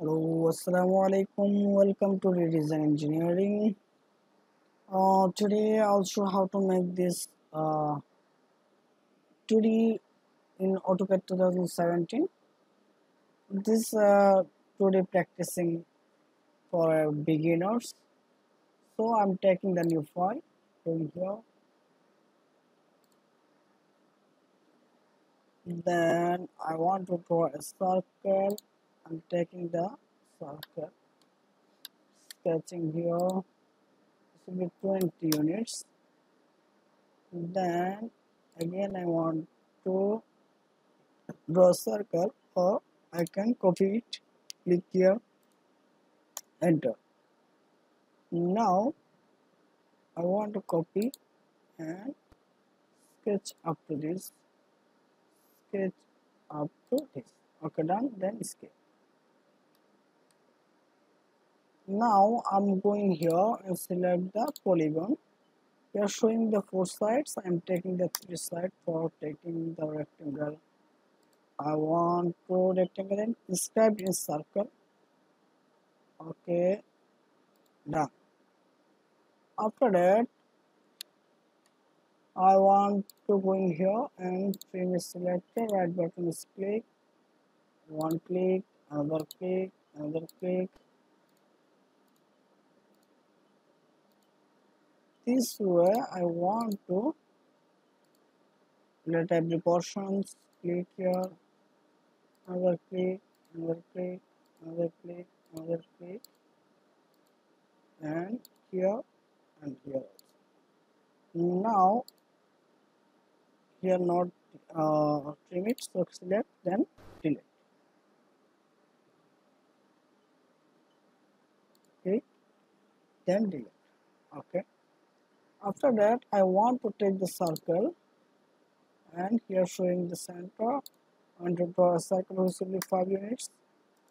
Hello, Assalamu alaikum. Welcome to Redesign Engineering. Today I'll show how to make this 2D in AutoCAD 2017. This 2D practicing for beginners. So I'm taking the new file, going here. Then I want to draw a circle. I'm taking the circle, sketching here. This will be 20 units. Then again I want to draw a circle, or I can copy it, click here, enter. Now I want to copy and sketch up to this, sketch up to this. Okay, done. Then escape. Now I'm going here and select the polygon. We are showing the 4 sides. I'm taking the 3 sides for taking the rectangle. I want to rectangle and inscribed in circle. Okay, done. After that, I want to go in here and trim is selected, right button is click, one click, another click, another click. This way I want to let every portions, click here, another click, another click, another click, another click, and here and here. Now here not trim it, so select, then delete. Click, then delete. Okay. After that, I want to take the circle, and here showing the center. I want to draw a circle which will be 5 units.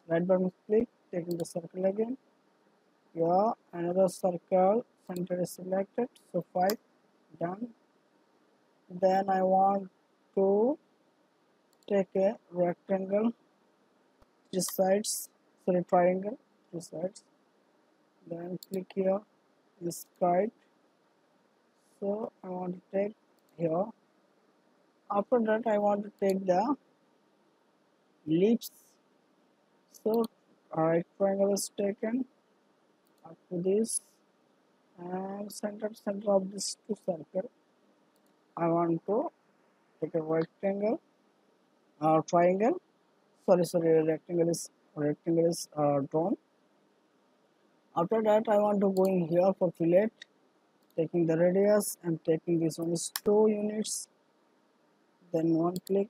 Right button click, taking the circle again. Here another circle, center is selected, so 5, done. Then I want to take a rectangle, 3 sides, sorry, triangle, 3 sides. Then click here, inscribe. So I want to take here. After that, I want to take the lips. So right triangle is taken up to this, and center of this 2 circle. I want to take a rectangle or triangle. Sorry, rectangle is drawn. After that, I want to go in here for fillet, taking the radius and taking this one is 2 units. Then one click,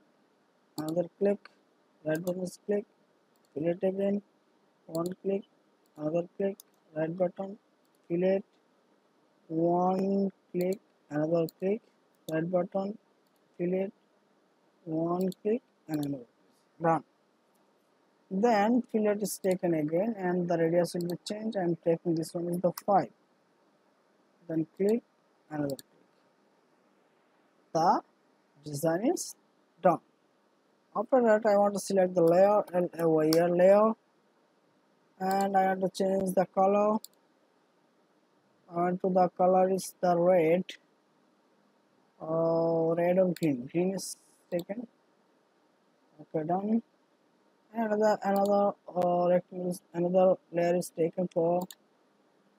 another click, right button is click, fillet again, one click, another click, right button, fillet, one click, another click, right button, fillet, one click, and another click. Done. Then fillet is taken again and the radius will be changed. I am taking this one is the 5. Then click, another click. The design is done. After that, I want to select the layer and a wire layer, and I want to change the color. I want to the color is the red. Red or green. Green is taken. Okay, done. And another layer is taken for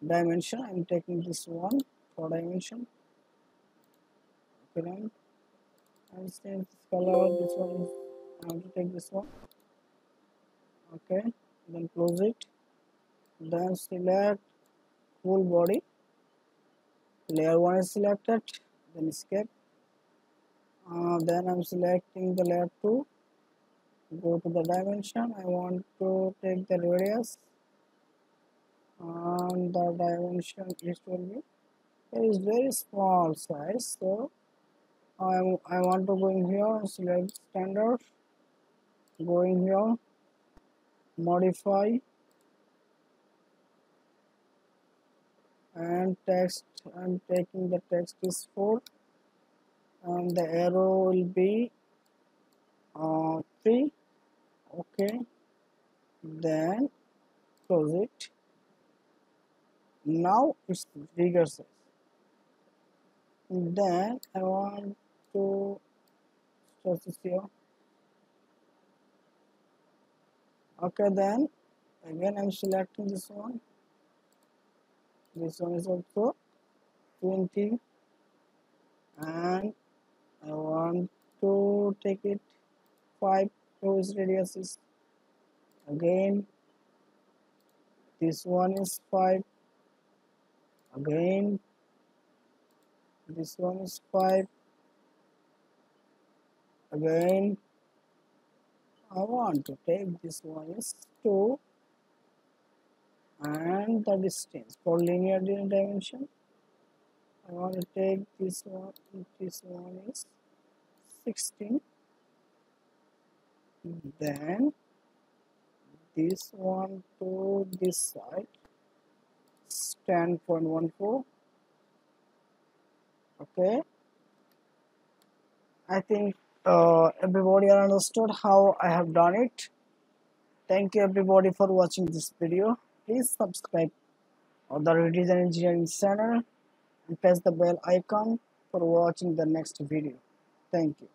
dimension. I'm taking this one for dimension. Okay, done. And change this color. This one is, I want to take this one. Okay, then close it. Then select full body. Layer 1 is selected. Then escape. Then I'm selecting the layer 2. Go to the dimension. I want to take the radius, and the dimension is will be, it is very small size, so I want to go in here and select standard, go in here, modify, and text. I'm taking the text is 4, and the arrow will be 3. Okay, then close it. Now it's bigger size. Then I want to stretch this here. Okay, then again I'm selecting this one. This one is also 20, and I want to take it 5 close radiuses. Again, this one is 5. Again, this one is 5. Again, I want to take this one is 2, and the distance for linear dimension I want to take this one is 16. Then this one to this side is 10.14. Okay, I think everybody understood how I have done it. Thank you everybody for watching this video. Please subscribe on the Redesign Engineering channel and press the bell icon for watching the next video. Thank you.